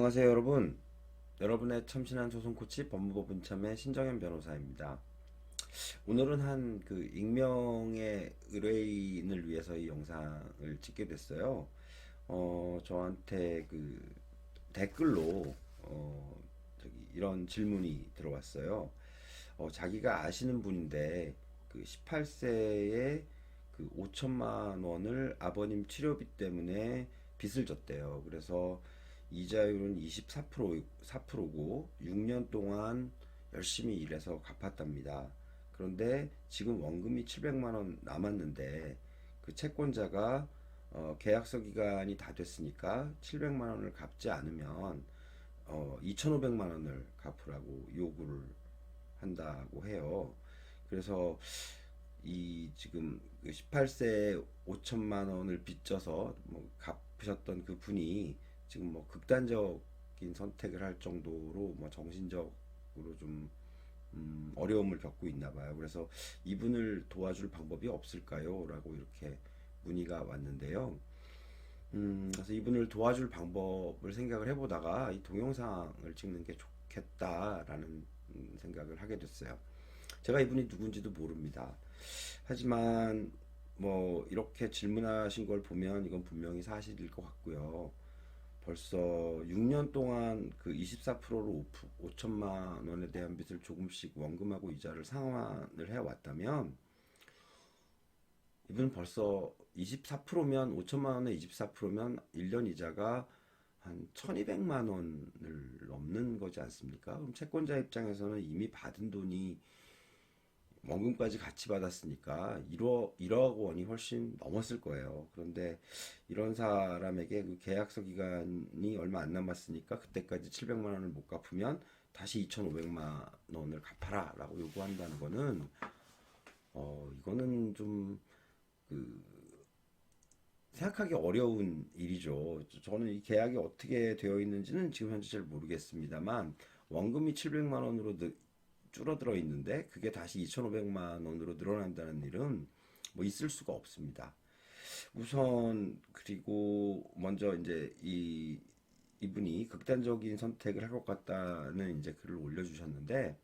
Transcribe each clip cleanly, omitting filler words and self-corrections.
안녕하세요 여러분. 여러분의 참신한 소송 코치 법무법 분참의 신정현 변호사입니다. 오늘은 한 익명의 의뢰인을 위해서 이 영상을 찍게 됐어요. 저한테 댓글로 이런 질문이 들어왔어요. 자기가 아시는 분인데 18세에 5천만 원을 아버님 치료비 때문에 빚을 졌대요. 그래서 이자율은 4%고 6년 동안 열심히 일해서 갚았답니다. 그런데 지금 원금이 700만 원 남았는데 그 채권자가 계약서 기간이 다 됐으니까 700만 원을 갚지 않으면 2,500만 원을 갚으라고 요구를 한다고 해요. 그래서 이 지금 18세에 5천만 원을 빚져서 갚으셨던 그 분이 지금 극단적인 선택을 할 정도로 정신적으로 좀 어려움을 겪고 있나 봐요. 그래서 이분을 도와줄 방법이 없을까요? 라고 이렇게 문의가 왔는데요. 그래서 이분을 도와줄 방법을 생각을 해보다가 이 동영상을 찍는 게 좋겠다라는 생각을 하게 됐어요. 제가 이분이 누군지도 모릅니다. 하지만 이렇게 질문하신 걸 보면 이건 분명히 사실일 것 같고요. 벌써 6년 동안 24%로 5천만 원에 대한 빚을 조금씩 원금하고 이자를 상환을 해왔다면 이분 벌써 24%면 5천만 원에 24%면 1년 이자가 한 1200만 원을 넘는 거지 않습니까? 그럼 채권자 입장에서는 이미 받은 돈이 원금까지 같이 받았으니까 1억 원이 훨씬 넘었을 거예요. 그런데 이런 사람에게 계약서 기간이 얼마 안 남았으니까 그때까지 700만 원을 못 갚으면 다시 2,500만 원을 갚아라 라고 요구한다는 거는 이거는 좀 생각하기 어려운 일이죠. 저는 이 계약이 어떻게 되어 있는지는 지금 현재 잘 모르겠습니다만 원금이 700만 원으로 줄어들어 있는데 그게 다시 2,500만 원으로 늘어난다는 일은 있을 수가 없습니다. 우선 그리고 먼저 이제 이분이 극단적인 선택을 할 것 같다는 이제 글을 올려주셨는데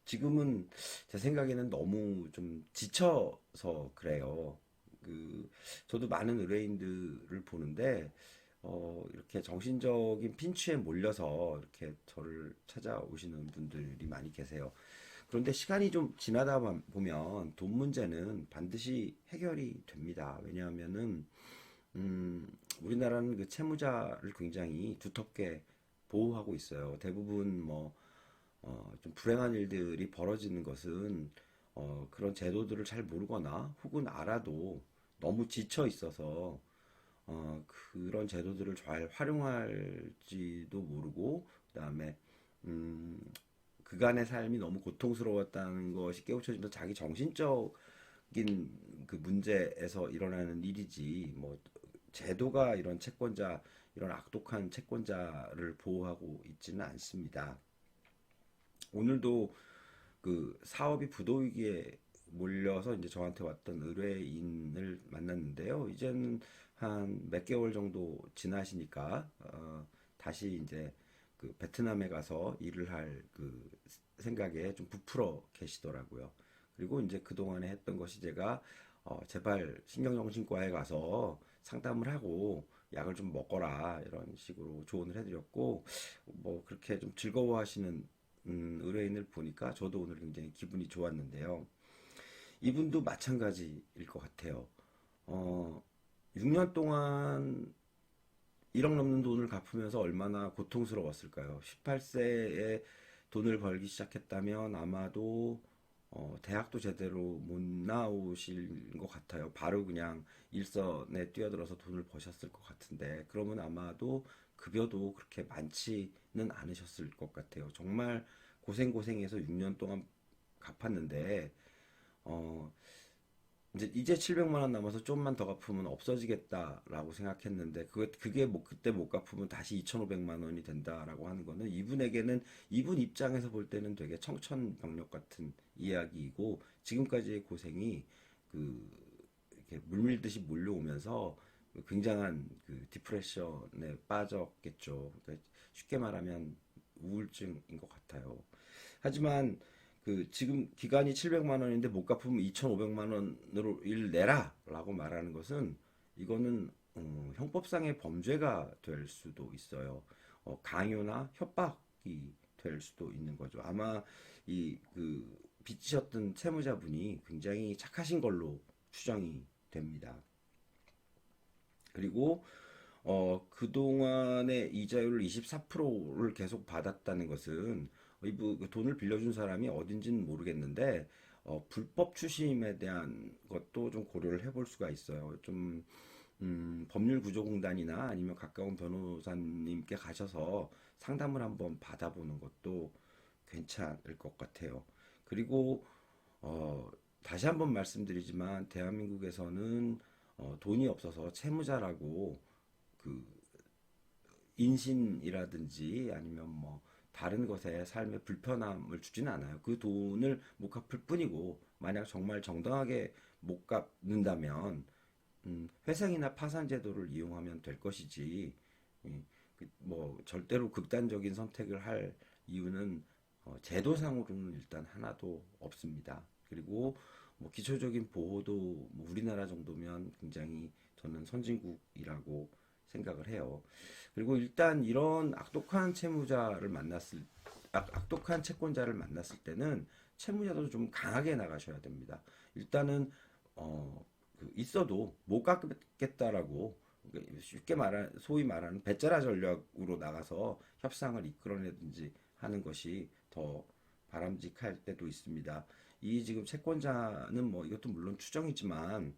지금은 제 생각에는 너무 좀 지쳐서 그래요. 저도 많은 의뢰인들을 보는데 이렇게 정신적인 핀치에 몰려서 이렇게 저를 찾아오시는 분들이 많이 계세요. 그런데 시간이 좀 지나다 보면 돈 문제는 반드시 해결이 됩니다. 왜냐하면은 우리나라는 채무자를 굉장히 두텁게 보호하고 있어요. 대부분 좀 불행한 일들이 벌어지는 것은 그런 제도들을 잘 모르거나 혹은 알아도 너무 지쳐 있어서 그런 제도들을 잘 활용할지도 모르고 그다음에 음, 그간의 삶이 너무 고통스러웠다는 것이 깨우쳐지면서 자기 정신적인 문제에서 일어나는 일이지 제도가 이런 악독한 채권자를 보호하고 있지는 않습니다. 오늘도 사업이 부도위기에 몰려서 이제 저한테 왔던 의뢰인을 만났는데요. 이제는 한 몇 개월 정도 지나시니까 다시 이제 베트남에 가서 일을 할 생각에 좀 부풀어 계시더라고요. 그리고 이제 그동안에 했던 것이 제가 제발 신경정신과에 가서 상담을 하고 약을 좀 먹거라 이런 식으로 조언을 해드렸고 그렇게 좀 즐거워하시는 의뢰인을 보니까 저도 오늘 굉장히 기분이 좋았는데요. 이분도 마찬가지일 것 같아요. 6년 동안 1억 넘는 돈을 갚으면서 얼마나 고통스러웠을까요? 18세에 돈을 벌기 시작했다면 아마도 대학도 제대로 못 나오실 것 같아요. 바로 그냥 일선에 뛰어들어서 돈을 버셨을 것 같은데 그러면 아마도 급여도 그렇게 많지는 않으셨을 것 같아요. 정말 고생해서 6년 동안 갚았는데 어, 이제 700만 원 남아서 좀만 더 갚으면 없어지겠다라고 생각했는데 그게 그때 못 갚으면 다시 2,500만 원이 된다라고 하는 거는 이분에게는 이분 입장에서 볼 때는 되게 청천벽력 같은 이야기이고 지금까지의 고생이 이렇게 물밀듯이 몰려오면서 굉장한 그 디프레션에 빠졌겠죠. 그러니까 쉽게 말하면 우울증인 것 같아요. 하지만 그 지금 기간이 700만 원인데 못 갚으면 2,500만 원으로 일 내라라고 말하는 것은 이거는 형법상의 범죄가 될 수도 있어요. 강요나 협박이 될 수도 있는 거죠. 아마 이 그 빚지셨던 채무자분이 굉장히 착하신 걸로 추정이 됩니다. 그리고 그동안의 이자율 24%를 계속 받았다는 것은 그 돈을 빌려준 사람이 어딘지는 모르겠는데 불법 추심에 대한 것도 좀 고려를 해볼 수가 있어요. 좀 법률구조공단이나 아니면 가까운 변호사님께 가셔서 상담을 한번 받아보는 것도 괜찮을 것 같아요. 그리고 어, 다시 한번 말씀드리지만 대한민국에서는 돈이 없어서 채무자라고 그 인신이라든지 아니면 뭐 다른 것에 삶에 불편함을 주지는 않아요. 그 돈을 못 갚을 뿐이고 만약 정말 정당하게 못 갚는다면 회생이나 파산 제도를 이용하면 될 것이지 뭐 절대로 극단적인 선택을 할 이유는 제도상으로는 일단 하나도 없습니다. 그리고 뭐 기초적인 보호도 뭐 우리나라 정도면 굉장히 저는 선진국이라고 생각을 해요. 그리고 일단 이런 악독한 채권자를 만났을 때는 채무자도 좀 강하게 나가셔야 됩니다. 일단은 있어도 못 갚겠다라고 쉽게 말한 소위 말하는 배째라 전략으로 나가서 협상을 이끌어내든지 하는 것이 더 바람직할 때도 있습니다. 이 지금 채권자는 뭐 이것도 물론 추정이지만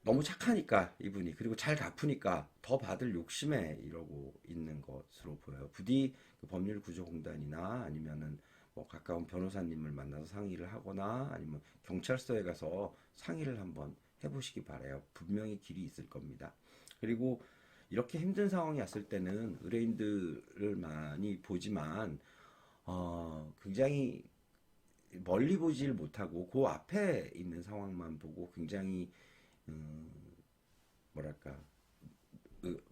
너무 착하니까 이분이 그리고 잘 갚으니까 더 받을 욕심에 이러고 있는 것으로 보여요. 부디 그 법률구조공단이나 아니면은 뭐 가까운 변호사님을 만나서 상의를 하거나 아니면 경찰서에 가서 상의를 한번 해보시기 바래요. 분명히 길이 있을 겁니다. 그리고 이렇게 힘든 상황이 왔을 때는 의뢰인들을 많이 보지만 굉장히 멀리 보질 못하고 그 앞에 있는 상황만 보고 굉장히 음, 뭐랄까 그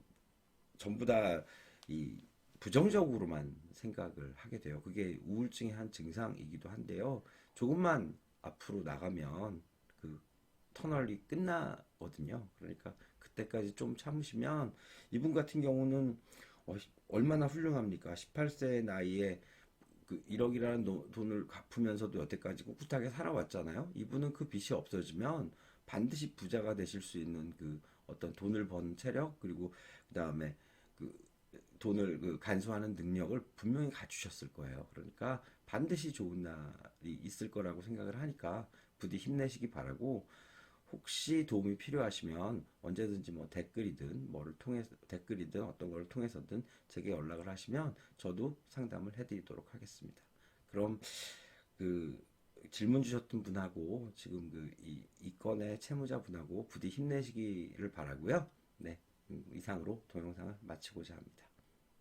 전부 다 이 부정적으로만 생각을 하게 돼요. 그게 우울증의 한 증상이기도 한데요. 조금만 앞으로 나가면 그 터널이 끝나거든요. 그러니까 그때까지 좀 참으시면 이분 같은 경우는 얼마나 훌륭합니까? 18세 나이에 그 1억이라는 돈을 갚으면서도 여태까지 꿋꿋하게 살아왔잖아요. 이분은 그 빚이 없어지면 반드시 부자가 되실 수 있는 그 어떤 돈을 버는 체력 그리고 그 다음에 그 돈을 그 간수하는 능력을 분명히 갖추셨을 거예요. 그러니까 반드시 좋은 날이 있을 거라고 생각을 하니까 부디 힘내시기 바라고 혹시 도움이 필요하시면 언제든지 뭐 댓글이든 어떤 걸 통해서든 제게 연락을 하시면 저도 상담을 해드리도록 하겠습니다. 그럼 그 질문 주셨던 분하고 지금 이 건의 채무자 분하고 부디 힘내시기를 바라고요. 네, 이상으로 동영상을 마치고자 합니다.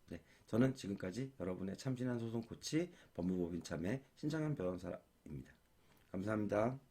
네, 저는 지금까지 여러분의 참신한 소송 코치 법무법인 참여 신정현 변호사입니다. 감사합니다.